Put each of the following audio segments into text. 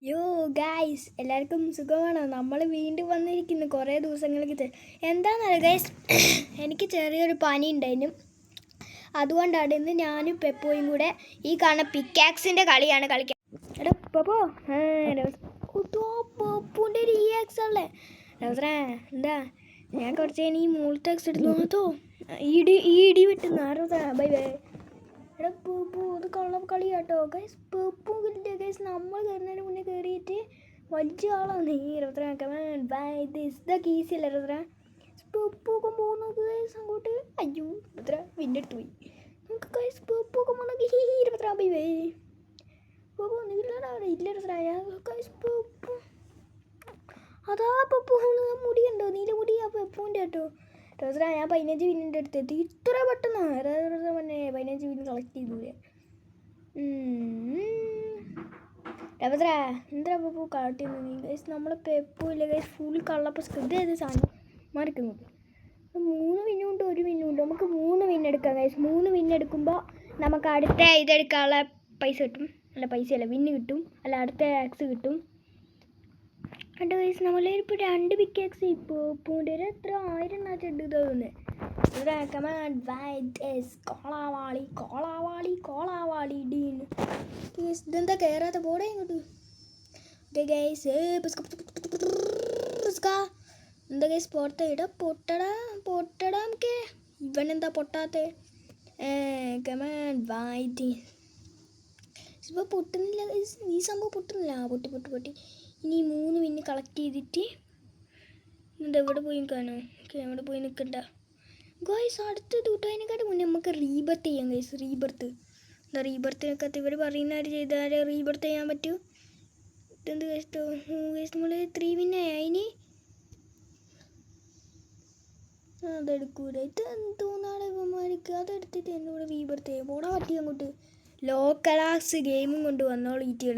യോ ഗൈസ് എല്ലാവർക്കും സുഖമാണോ? നമ്മൾ വീണ്ടും വന്നിരിക്കുന്നു കുറേ ദിവസങ്ങൾക്ക്. എന്താണെന്നറിയോ ഗൈസ്, എനിക്ക് ചെറിയൊരു പനി ഉണ്ടായിരുന്നു. അതുകൊണ്ടാണ് ഇന്ന് ഞാനും പെപ്പോയും കൂടെ ഈ കാണുന്ന പിക്കാക്സിൻ്റെ കളിയാണ് കളിക്കാൻ. എടാ പെപ്പോ, പെപ്പൂൻ്റെ ഒരു EX അല്ലേ രൗദ്ര? എന്താ ഞാൻ കുറച്ച് കഴിഞ്ഞ് ഈ മൂൾടെക്സ് എടുത്ത് നോക്കത്തോ ഇടി വെട്ടുന്ന ആരോദ്ര. Bye bye. എടാ പൂപ്പു, അത് കള്ളം കളി കേട്ടോ ഗൈസ്. പൂപ്പു ഇല്ല ഗൈസ്, നമ്മൾ കയറുന്നതിന് മുന്നേ കയറിയിട്ട് വലിയ ആളാണ് ഈ രൗദ്ര. കീസ് അല്ലേ രൗദ്ര? പൂപ്പൊക്കെ പോകുന്നു ഗൈസ് അങ്ങോട്ട്. അയ്യോ രൗദ്ര വിന്നെടുത്ത് പോയി. നമുക്ക് ഗൈസ് പൂപ്പൊക്കെ പോകുന്നു രൗദ്ര. Bye bye. പൂപ്പു ഇല്ലടാ, ഇല്ല രൗദ്ര. ഗൈസ് പൂപ്പു അതാ പപ്പു മുടിയുണ്ടോ? നീല മുടി ആ പെപ്പൂൻ്റെ കേട്ടോ രൗദ്ര. ഞാൻ 15 മിനിറ്റ് എടുത്തെത്തി. ഇത്ര പെട്ടെന്ന് പറഞ്ഞേ 15 മിനിറ്റ് കളക്ട് ചെയ്തൂരെ രൗദ്ര? എന്താ പപ്പു കളക്ട് ചെയ്യുന്നത് നീ ഗൈസ്? നമ്മളെ പെപ്പു ഇല്ല ഗൈസ്, ഫുൾ കള്ളപ്പസ്ക്. ഇതേത് സാധനം മറിക്കുന്നത്? 3 മിനിറ്റ് 1 മിനിറ്റ്. നമുക്ക് 3 മിനിറ്റ് എടുക്കാം ഗൈസ്. 3 മിനിറ്റ് എടുക്കുമ്പോൾ നമുക്ക് അടുത്ത ഇതെടുക്കാനുള്ള പൈസ കിട്ടും. അല്ല പൈസയല്ല, വിന്ന് കിട്ടും. അല്ല അടുത്ത ആക്സ് കിട്ടും. കണ്ടോ ഗൈസ്, നമ്മളിപ്പോൾ 2 പിക്കാക്സ് ഇപ്പോൾ പൂൻ്റെ എത്ര 1000 നാച്ചുണ്ട് തോന്നുന്നത്. കോളാവാളി ഡീൻ. ഇതെന്താ കയറാത്ത പോടെ ഇങ്ങോട്ട്? എന്താ ഗൈസ് പുറത്ത് ഇട പൊട്ടടാ നമുക്ക്. ഇവനെന്താ പൊട്ടാത്തെ? ഇപ്പോൾ പൊട്ടുന്നില്ല ഈ സംഭവം, പൊട്ടുന്നില്ല. പൊട്ടി. ഇനി 3 മിനിറ്റ് കളക്ട് ചെയ്തിട്ട് എന്നിട്ട് എവിടെ പോയി നിൽക്കാനോ? എവിടെ പോയി നിൽക്കണ്ട ഗോയ്സ്. അടുത്ത് തൂട്ടതിനെക്കാട്ട് മുന്നേ നമുക്ക് റീബർത്ത് ചെയ്യാം ഗൈസ്. എന്താ റീബർത്തിനൊക്കെ ഇവർ പറയുന്നവർ ചെയ്താൽ റീബർത്ത് ചെയ്യാൻ പറ്റൂ. ഇതെന്ത് ഗൈസ്? ഗൈസ് നമ്മൾ 3 വിന്നായി. അതിന് അതെടുക്കൂല. ഇത് എന്തോന്നാണ് ഇവന്മാർക്ക്? അതെടുത്തിട്ട് എന്നോട് റീബർത്ത് ചെയ്യാം. പോടാ പറ്റി അങ്ങോട്ട്. ലോ ക്ലാസ് ഗെയിമും കൊണ്ട് വന്നോളൂ ഈറ്റികൾ.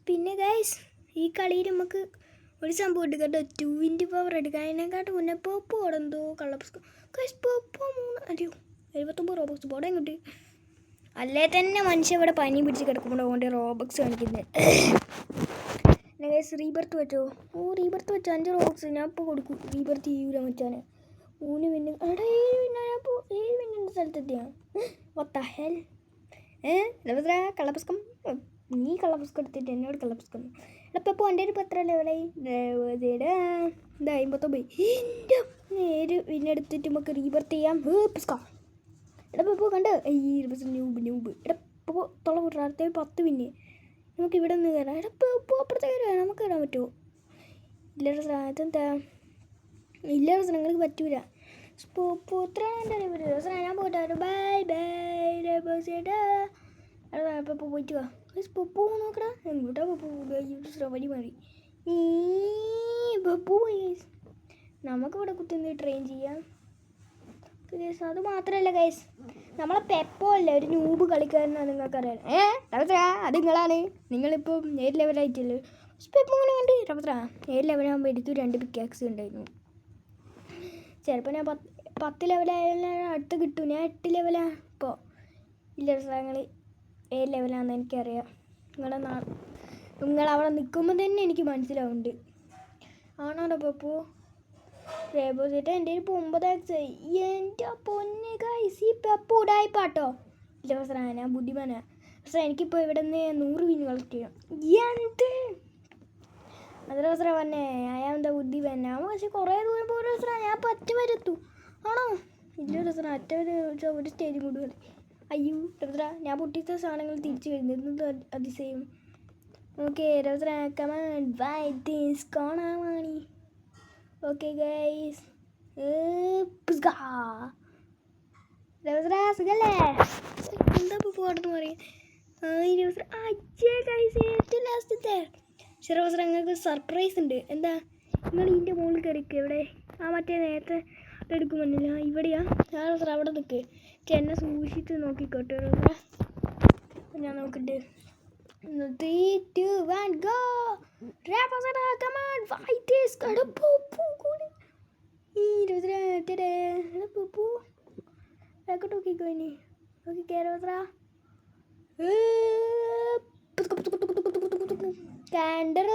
പിന്നെ ഗൈസ് ഈ കളിയിൽ നമുക്ക് ഒരു സംഭവം ഉണ്ട് കേട്ടോ. 2 പവർ എടുക്കുക. അതിനെക്കാട്ട് മുന്നേ പോപ്പോ ഓടെന്തോ കള്ളപ്പുസ്തകം ഗൈസ്. പോപ്പോ 79 റോബക്സ് പോടെ ഇങ്ങോട്ട്. അല്ലേ തന്നെ മനുഷ്യ ഇവിടെ പനി പിടിച്ച് കിടക്കുമ്പോൾ അതുകൊണ്ട് റോബക്സ് കാണിക്കുന്നത്. പിന്നെ ഗൈസ് റീബർത്ത് പറ്റുമോ? റീബർത്ത് പറ്റുമോ? 5 റോബക്സ് ഞാൻ ഇപ്പോൾ കൊടുക്കും. റീബർത്ത് ചെയ്യൂല മച്ചാനെ. 3 മിനിറ്റ്. എടാ 7 മിനിറ്റ്. ഞാൻ ഇപ്പോൾ 7 മിനിറ്റിൻ്റെ സ്ഥലത്തെത്തിയാണ്. വത്ത ഹെൽ കള്ളപ്പുസ്തകം. നീ കള്ളപ്പുസ്തകം എടുത്തിട്ട് എന്നോട് കള്ളപ്പുസ്തകം. എടാ ഇപ്പോൾ എൻ്റെ ഒരു 10 ലെവലായി. എന്താ 59. 7 പിന്നെ എടുത്തിട്ട് നമുക്ക് റീബർത്ത് ചെയ്യാം. പുസ്തകം എടാ ഇപ്പോൾ കണ്ട് ന്യൂബ്. എടാ ഇപ്പോൾ തൊള്ള കൂട്ടാ. അടുത്ത 10 പിന്നെ നമുക്ക് ഇവിടെ നിന്ന് കയറാം. എടാ ഇപ്പോൾ അപ്പുറത്തേക്ക് കയറാം. നമുക്ക് കയറാൻ പറ്റുമോ? ഇല്ല ഇതെന്താ? ഇല്ല നിങ്ങൾക്ക് പറ്റൂല. ഇപ്പോൾ എത്ര ഞാൻ പോയിട്ട് ബൈ ചേട്ടാ. ഇപ്പോൾ പോയിട്ട് വാ. പപ്പു നോക്കടാ. എങ്ങോട്ടാ പപ്പു? വലി മാറി പപ്പു പോയി. നമുക്കിവിടെ കുത്തുന്നത് ട്രെയിൻ ചെയ്യാം ഗൈസ്. അത് മാത്രമല്ല ഗൈസ്, നമ്മളെ പെപ്പോ അല്ലേ ഒരു ന്യൂബ് കളിക്കാരനാണ്. നിങ്ങൾക്കറിയാം. അത് നിങ്ങളാണ്. നിങ്ങളിപ്പം 7 ലെവലായിട്ടല്ലേ. പെപ്പോ ഇങ്ങനെ കണ്ട് രവത്ര 7 ലെവലാകുമ്പോൾ എടുത്തു 2 പിക്കാക്സ് ഉണ്ടായിരുന്നു. ചിലപ്പോൾ ഞാൻ 10 ലെവലായാലും അടുത്ത് കിട്ടും. ഞാൻ 8 ലെവലാണ് ഇപ്പോൾ. ഇല്ല ഞങ്ങൾ 7 ലെവലാണെന്ന് എനിക്കറിയാം. നിങ്ങളവിടെ നിൽക്കുമ്പോൾ തന്നെ എനിക്ക് മനസ്സിലാവുന്നുണ്ട്. ആണോടോ പപ്പു? റേബോ ചേട്ടാ എൻ്റെ ഒരു 9 ആക്സായി. എൻ്റെ പൊന്നെ ഗൈസ്, ഈ പെപ്പു ഉടായിപ്പാട്ടോ. ഇല്ല പ്രശ്നം, ഞാൻ ബുദ്ധിമാനാ. പക്ഷേ എനിക്കിപ്പോൾ ഇവിടെ നിന്ന് 100 വിന് കളക്ട് ചെയ്യണം. എന്ത് അത്ര പ്രശ്നം പറഞ്ഞേ? ഞാൻ എന്താ ബുദ്ധിമാനാ? പക്ഷെ കുറേ ദൂരം പോയ പ്രശ്നം. ഞാൻ പറ്റ വരെത്തു. ആണോ? ഇല്ല പ്രശ്നം. ഒരു സ്റ്റേജും കൂടി മതി. അയ്യോ രൗദ്ര, ഞാൻ പൊട്ടിച്ച സാധനങ്ങൾ തിരിച്ചു വരുന്നത് അതിശയം. Okay Raudra come on by this കോണാവാണി. ഓക്കെ ഗൈസ് രൗദ്ര സുഖല്ലേ? എന്താ ഇപ്പോൾ പോകണമെന്ന് പറയും. ഗൈസ് ഏറ്റവും ലാസ്റ്റത്തെ രൗദ്ര നിങ്ങൾക്ക് സർപ്രൈസ് ഉണ്ട്. എന്താ? നിങ്ങൾ ഇതിൻ്റെ മുകളിൽ കയറിക്കുക. എവിടെ? മറ്റേ നേരത്തെ എടുക്കുമെന്നില്ല. ഇവിടെയാ രൗദ്ര? അവിടെ നിൽക്ക്. എന്നെ സൂക്ഷിച്ച് നോക്കിക്കോട്ടെ രൗദ്ര. ഞാൻ നോക്കട്ടെ. 3, 2, 1 go. Come on, fight this. Back to keep going. Okay, Rosra. സ്കാൻഡർ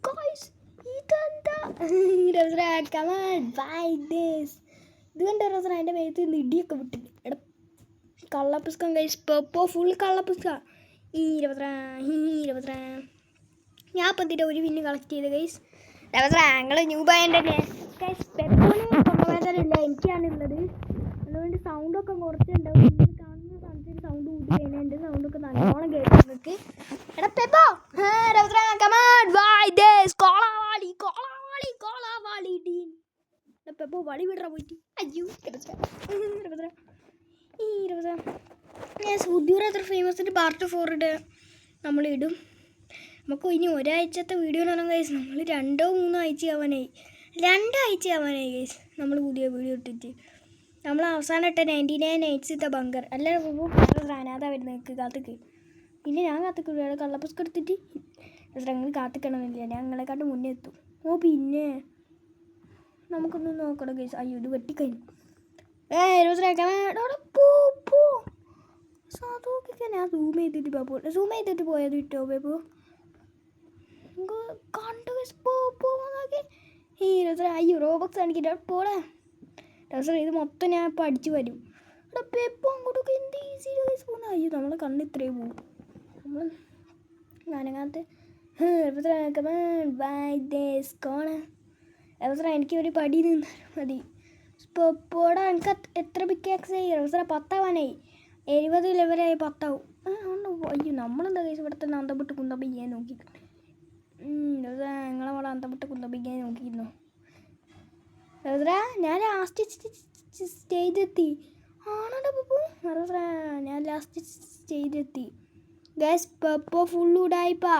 ഗൈസ് ഇതെന്താ കമാൻ ബൈ ദിസ്. ഇത് കണ്ട റോസറ എൻ്റെ മേത്ത് നിന്ന് ഇടിയൊക്കെ വിട്ടിട്ട്. എടാ കള്ളപ്പുസ്തകം ഗൈസ് പെപ്പോ ഫുൾ കള്ളപ്പുസ്തകം. ഈ ഇരുപത്ര ഞാൻ ഇപ്പം എന്തിട്ട് ഒരു പിന്ന് കളക്ട് ചെയ്ത് ഗൈസ്. ഞങ്ങൾ ന്യൂ ബയൻ്റെ തന്നെ ഗൈസ്. പെപ്പോന് തൊള്ളവേദനയില്ല, എനിക്കാണുള്ളത്. അതുകൊണ്ട് സൗണ്ടൊക്കെ കുറച്ചുണ്ടാവും. കാണുന്ന സമയത്ത് സൗണ്ട് കൂട്ടി കഴിഞ്ഞാൽ എൻ്റെ സൗണ്ടൊക്കെ നല്ലോണം കേട്ടു നിങ്ങൾക്ക്. എടാ പെപ്പോ പെപ്പോ വളി വിടറ പോയിട്ട്. അയ്യോ ഈ സുദ്യൂർ അത്ര ഫേമസിൻ്റെ പാർട്ട് 4 നമ്മളിടും. നമുക്ക് ഇനി ഒരാഴ്ചത്തെ വീഡിയോ എന്ന് പറഞ്ഞാൽ ഗൈസ് നമ്മൾ 2-3 ആഴ്ച ആവാനായി. 2 ആഴ്ച ആവാനായി ഗൈസ് നമ്മൾ പുതിയ വീഡിയോ ഇട്ടിട്ട്. നമ്മൾ അവസാനം ഇട്ട 99 നൈറ്റ്സ് ഇട്ട ബങ്കർ അല്ല അനാഥ വരുന്നത് കാത്തുക്ക്. പിന്നെ ഞാൻ കാത്തുക്കില്ല, കള്ളപ്പുസ്തകം എടുത്തിട്ട് ഞങ്ങൾ കാത്തിക്കണമെന്നില്ല, ഞങ്ങളെക്കാട്ട് മുന്നേ എത്തും. ഓ പിന്നെ നമുക്കൊന്ന് നോക്കണം ഗൈസ്. അയ്യോ ഇത് വെട്ടിക്കഴിഞ്ഞു. ഞാൻ സൂം ചെയ്തിട്ട് പോയത് കിട്ടോ പേപ്പോ കണ്ടു അയ്യോ റോബക്സ് കാണിക്കില്ല പോടാ. ഇത് മൊത്തം ഞാൻ ഇപ്പം അടിച്ചു വരും. എടാ പെപ്പോ അങ്ങോട്ടൊക്കെ എന്ത് ഈസി പോകുന്ന. അയ്യോ നമ്മളെ കണ്ണ് ഇത്രയും പോകും. നമ്മൾ ഞാനങ്ങനത്തെ എനിക്ക് ഒരു പടി നിന്നാൽ മതി. പോടാ എനിക്ക് എത്ര പിക്കാക്സ് ആയി റോസറ? 10 ആവാനായി. 70 ലെവലായി 10 ആവും. അയ്യോ നമ്മളെന്താ കേസ് ഇവിടെ തന്നെ അന്തപ്പെട്ട് കുന്തപ്പിക്കാൻ നോക്കിയിട്ടുണ്ട്. ഞങ്ങളെ അവിടെ അന്തപ്പെട്ട് കുന്തപ്പിക്കാൻ നോക്കിയിരുന്നു. റോസറ ഞാൻ ലാസ്റ്റ് സ്റ്റേജ് എത്തി. ആണോടാ പപ്പു റോസറ ഞാൻ ലാസ്റ്റ് സ്റ്റേജ് എത്തി ഗൈസ്. പപ്പോ ഫുൾ ഉടായിപ്പാ.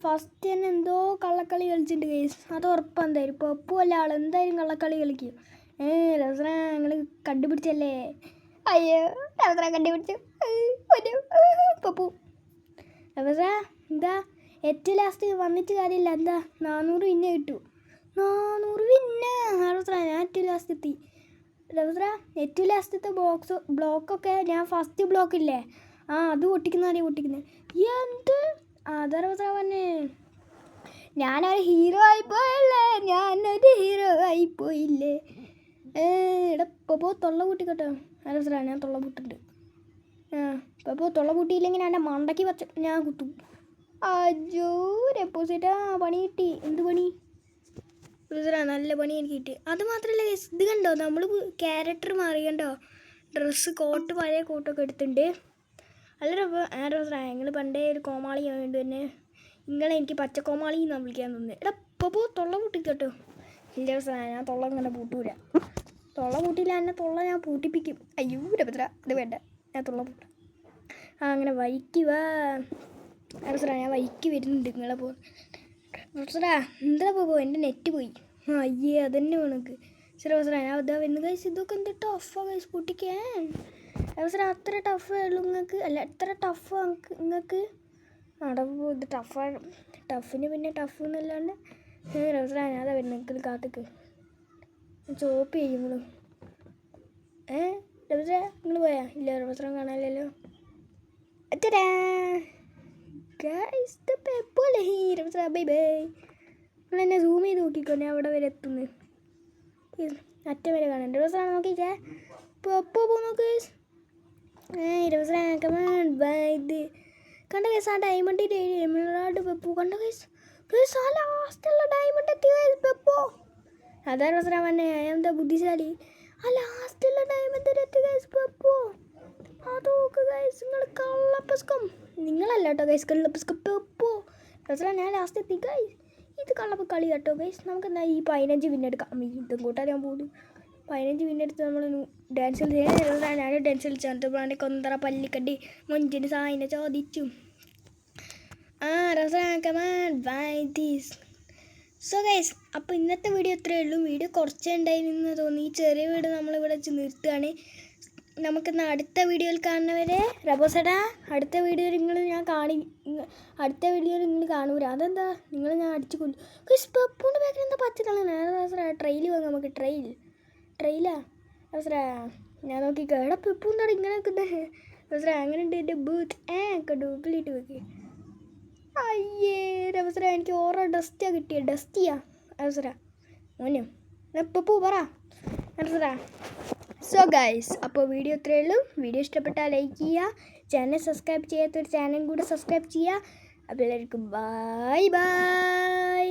ഫസ്റ്റ് തന്നെ എന്തോ കള്ളക്കളി കളിച്ചിട്ടുണ്ട് ഗൈസ്, അത് ഉറപ്പാണ്. എന്തായാലും പപ്പു അല്ല ആൾ എന്തായാലും കള്ളക്കളി കളിക്കും. റോസറ ഞങ്ങൾ കണ്ടുപിടിച്ചല്ലേ. അയ്യോ റോസറ കണ്ടുപിടിച്ചു പപ്പു. റോസറ എന്താ ഏറ്റവും ലാസ്റ്റ് വന്നിട്ട് കാര്യമില്ല. എന്താ 400 വിന്നെ കിട്ടു. 400 വിന്ന റോസറ ഞാൻ ഏറ്റവും ലാസ്റ്റ് എത്തി. റോസറ ഏറ്റവും ലാസ്റ്റത്തെ ബ്ലോക്കൊക്കെ ഞാൻ ഫസ്റ്റ് ബ്ലോക്കില്ലേ അത് പൊട്ടിക്കുന്ന ആരെയും പൊട്ടിക്കുന്നത്. എന്ത് അതാ റോസറ പറഞ്ഞേ ഞാനൊരു ഹീറോ ആയിപ്പോയില്ലേ. എടാ പപ്പോ തൊള്ള കൂട്ടിക്കോട്ടോ. റോസറ ഞാൻ തൊള്ള കൂട്ടുണ്ട്. പപ്പോ തൊള്ള കൂട്ടിയില്ലെങ്കിൽ എൻ്റെ മണ്ടയ്ക്ക് വച്ച ഞാൻ കുത്തും. അയ്യോ റെപ്പോസിറ്റാ പണി കിട്ടി. എന്ത് പണി റോസറ? നല്ല പണി എനിക്ക് കിട്ടി. അത് മാത്രമല്ല ഇത് കണ്ടോ നമ്മൾ ക്യാരക്ടർ മാറി കണ്ടോ. ഡ്രസ്സ് കോട്ട് പഴയ കോട്ടൊക്കെ എടുത്തിട്ടുണ്ട്. അല്ല റോസറ ഞങ്ങൾ പണ്ടേ ഒരു കോമാളി ആയതുകൊണ്ട് തന്നെ എനിക്ക് പച്ചക്കോമാളി എന്നാണ് വിളിക്കാൻ തോന്നുന്നത്. എടാ പപ്പോ തൊള്ള പൂട്ടിക്കോട്ടോ. ഇല്ല റോസറ ഞാൻ തൊള്ള അങ്ങനെ പൂട്ടൂല. തൊള്ള പൂട്ടിയില്ല എന്നെ തൊള്ള ഞാൻ പൂട്ടിപ്പിക്കും. അയ്യോ റോസറ അത് വേണ്ട, ഞാൻ തൊള്ള പൂട്ടാം. അങ്ങനെ വൈക്ക് വാ റോസറ, ഞാൻ വൈക്ക് വരുന്നുണ്ട് നിങ്ങളെ പോ. റോസറ എന്താ പോ എൻ്റെ നെറ്റ് പോയി. അയ്യേ അതന്നെ വേണക്ക്. ശരി റോസറ ഞാൻ ഇതാ വരുന്നു ഗൈസ്. ഇതൊക്കെ എന്ത് ടഫാ ഗൈസ് പൊട്ടിക്കാൻ. റോസറ അത്ര ടഫ് ഉള്ളൂ നിങ്ങൾക്ക്? അല്ല എത്ര ടഫ് നിങ്ങൾക്ക്? അടവ് ഇത് ടഫാണ്. ടഫിന് പിന്നെ ടഫ് എന്നല്ലാണ്ട്. റോസറ ഞാൻ അതാ വരുന്നത് നിങ്ങൾക്ക് കാത്തേക്ക് ചോപ്പ് ചെയ്യും നിങ്ങൾ. റോസറ നിങ്ങൾ പോയാ? ഇല്ല റോസറ കാണാനില്ലല്ലോ. അച്ഛടാ ഗൈസ് പെപ്പോലെ റോസറ ബൈ ബൈ. നിങ്ങൾ എന്നെ സൂം ചെയ്ത് നോക്കിക്കോ ഞാൻ അവിടെ വരെ എത്തുന്നു. അറ്റം വരെ കാണാൻ റോസറ നോക്കിക്കേ. പെപ്പോ പോ നോക്ക്. റോസറ കമാൻ ബൈ ഇത് കണ്ട കേസ്. ആ ഡയമണ്ടിൻ്റെ എമിറാഡ് പെപ്പു കണ്ട കേസ്. കേസ് ആ ലാസ്റ്റുള്ള ഡയമണ്ട് എത്തി കേസ് പെപ്പോ. അതാ റോസറ പറഞ്ഞേ എന്താ ബുദ്ധിശാലി. ആ ലാസ്റ്റുള്ള ഡയമണ്ട് എത്തി കേസ് പെപ്പോ. അത് നോക്ക് ഗൈസ്. നിങ്ങൾ കള്ളപ്പുസ്കം നിങ്ങളല്ല കേട്ടോ ഗൈസ് കള്ളപ്പുസ്കം പെപ്പോ. റോസറ ഞാൻ ലാസ്റ്റ് എത്തി ഗൈസ്. ഇത് കള്ളപ്പ് കളി കേട്ടോ ഗൈസ്. നമുക്ക് എന്താ ഈ 15 വിന്നെടുക്കാം. ഇതും കൂട്ടാൻ ഞാൻ പോകുന്നു. 15 വിന്നെടുത്ത് നമ്മൾ ഡാൻസ് കളിച്ച് ഞാൻ ഡാൻസ് കളിച്ചാൽ കൊന്തറ പല്ലിക്കണ്ടി മൊഞ്ചിന് സായിനെ ചോദിച്ചു. റോസറ കമാൻ ബൈ ദീസ്. സോ ഗൈസ് അപ്പോൾ ഇന്നത്തെ വീഡിയോ ഇത്രയേ ഉള്ളൂ. വീഡിയോ കുറച്ചേ ഉണ്ടായിരുന്നു തോന്നി. ഈ ചെറിയ വീഡിയോ നമ്മളിവിടെ വെച്ച് നിർത്തുകയാണ്. നമുക്കിന്ന് അടുത്ത വീഡിയോയിൽ കാണുന്നവരെ റബോസടാ അടുത്ത വീഡിയോയിൽ അടുത്ത വീഡിയോയിൽ നിങ്ങൾ കാണൂല. അതെന്താ നിങ്ങൾ ഞാൻ അടിച്ചു കൊല്ലു. പെപ്പൂൻ്റെ ബാക്കിൽ എന്താ പച്ചക്കളാണ് ട്രെയിൽ വാങ്ങാം. നമുക്ക് ട്രെയിലാ റോസറ ഞാൻ നോക്കി കേടാ പെപ്പൂന്താണ് ഇങ്ങനെ വെക്കുന്നത്. റോസറ അങ്ങനെ ഉണ്ട് എൻ്റെ ബൂത്ത് ഒക്കെ ഡൂപ്പിലിട്ട് വെക്ക്. അയ്യ അവസരം എനിക്ക് ഓരോ ഡസ്റ്റിയാണ് കിട്ടിയത്. ഡസ്റ്റിയാ അവസരം മോനും ഇപ്പോൾ പറ അവസരം. സോ ഗൈസ്, അപ്പോൾ വീഡിയോ ഇത്രയേ ഉള്ളൂ. വീഡിയോ ഇഷ്ടപ്പെട്ടാൽ ലൈക്ക് ചെയ്യുക. ചാനൽ സബ്സ്ക്രൈബ് ചെയ്യാത്തൊരു ചാനൽ കൂടെ സബ്സ്ക്രൈബ് ചെയ്യുക. അപ്പോൾ എല്ലാവർക്കും ബൈ ബൈ.